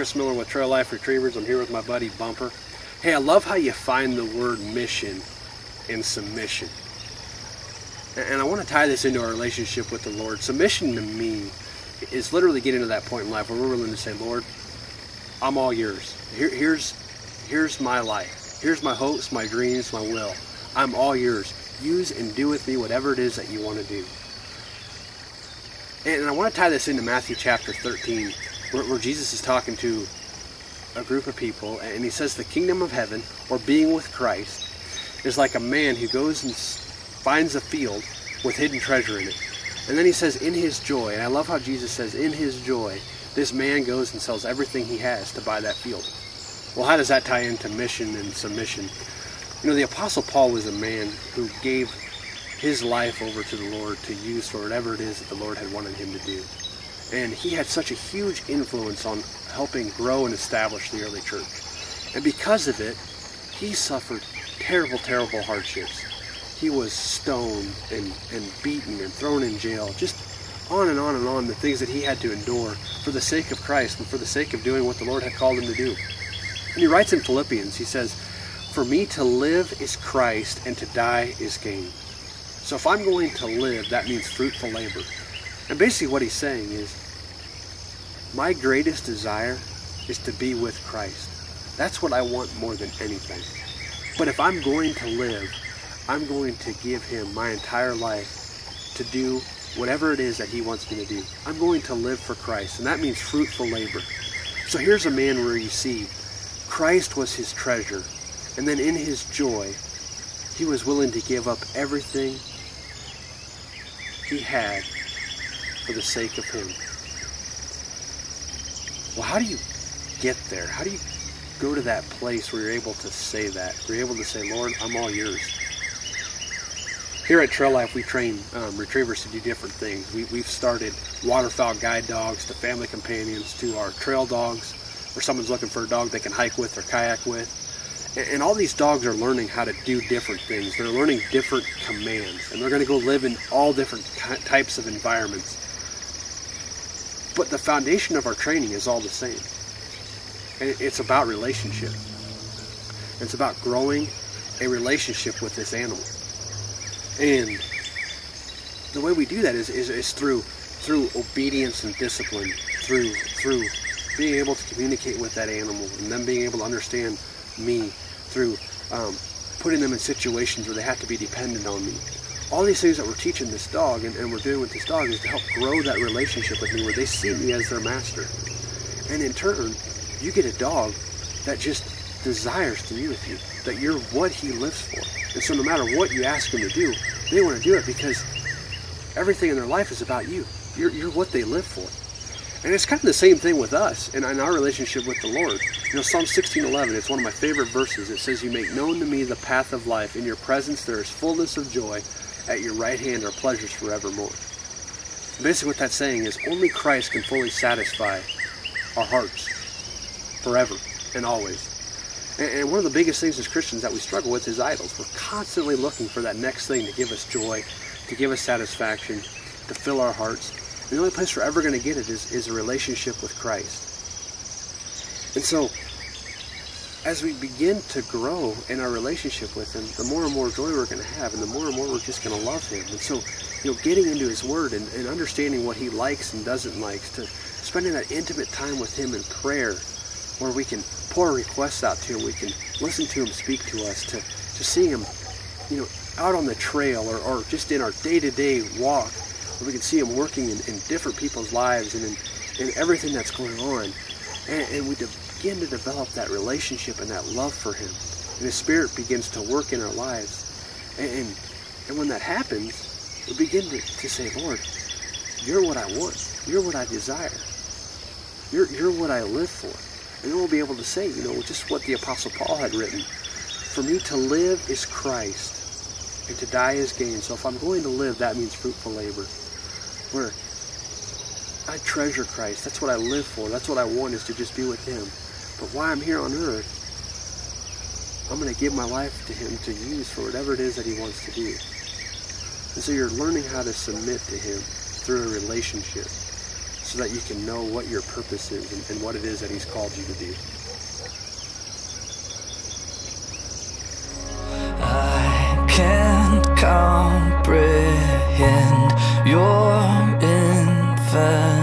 Chris Miller with Trail Life Retrievers. I'm here with my buddy Bumper. Hey, I love how you find the word mission in submission. And I want to tie this into our relationship with the Lord. Submission to me is literally getting to that point in life where we're willing to say, Lord, I'm all yours. Here's my life. Here's my hopes, my dreams, my will. I'm all yours. Use and do with me whatever it is that you want to do. And I want to tie this into Matthew chapter 13, where Jesus is talking to a group of people, and he says the kingdom of heaven, or being with Christ, is like a man who goes and finds a field with hidden treasure in it. And then he says, in his joy, and I love how Jesus says, in his joy, this man goes and sells everything he has to buy that field. Well, how does that tie into mission and submission? You know, the Apostle Paul was a man who gave his life over to the Lord to use for whatever it is that the Lord had wanted him to do. And he had such a huge influence on helping grow and establish the early church. And because of it, he suffered terrible, terrible hardships. He was stoned and beaten and thrown in jail, just on and on and on, the things that he had to endure for the sake of Christ and for the sake of doing what the Lord had called him to do. And he writes in Philippians, he says, "For me to live is Christ, and to die is gain." So if I'm going to live, that means fruitful labor. And basically what he's saying is, my greatest desire is to be with Christ. That's what I want more than anything. But if I'm going to live, I'm going to give him my entire life to do whatever it is that he wants me to do. I'm going to live for Christ, and that means fruitful labor. So here's a man where you see Christ was his treasure, and then in his joy, he was willing to give up everything he had for the sake of him. Well, how do you get there? How do you go to that place where you're able to say that? Where you're able to say, Lord, I'm all yours. Here at Trail Life, we train retrievers to do different things. We've started waterfowl guide dogs to family companions to our trail dogs, where someone's looking for a dog they can hike with or kayak with. And all these dogs are learning how to do different things. They're learning different commands, and they're going to go live in all different types of environments. But the foundation of our training is all the same. And it's about relationship. It's about growing a relationship with this animal. And the way we do that is through obedience and discipline, through being able to communicate with that animal, and them being able to understand me, through putting them in situations where they have to be dependent on me. All these things that we're teaching this dog and we're doing with this dog is to help grow that relationship with me, where they see me as their master. And in turn, you get a dog that just desires to be with you, that you're what he lives for. And so no matter what you ask him to do, they want to do it because everything in their life is about you. You're what they live for. And it's kind of the same thing with us and in our relationship with the Lord. You know, Psalm 16:11, it's one of my favorite verses. It says, "You make known to me the path of life. In your presence there is fullness of joy. At your right hand are pleasures forevermore." Basically what that's saying is only Christ can fully satisfy our hearts forever and always. And one of the biggest things as Christians that we struggle with is idols. We're constantly looking for that next thing to give us joy, to give us satisfaction, to fill our hearts. The only place we're ever going to get it is a relationship with Christ. And so, as we begin to grow in our relationship with him, the more and more joy we're going to have, and the more and more we're just going to love him. And so, you know, getting into his word and understanding what he likes and doesn't like, to spending that intimate time with him in prayer, where we can pour requests out to him, we can listen to him speak to us, to seeing him, you know, out on the trail or just in our day-to-day walk, where we can see him working in different people's lives and in everything that's going on. And we begin to develop that relationship and that love for him. And his spirit begins to work in our lives. And when that happens, we begin to say, Lord, you're what I want. You're what I desire. You're what I live for. And then we'll be able to say, you know, just what the Apostle Paul had written. For me to live is Christ, and to die is gain. So if I'm going to live, that means fruitful labor. Where I treasure Christ. That's what I live for. That's what I want, is to just be with him. But while I'm here on earth, I'm going to give my life to him to use for whatever it is that he wants to do. And so you're learning how to submit to him through a relationship. so that you can know what your purpose is and what it is that He's called you to do. I can't comprehend your infinite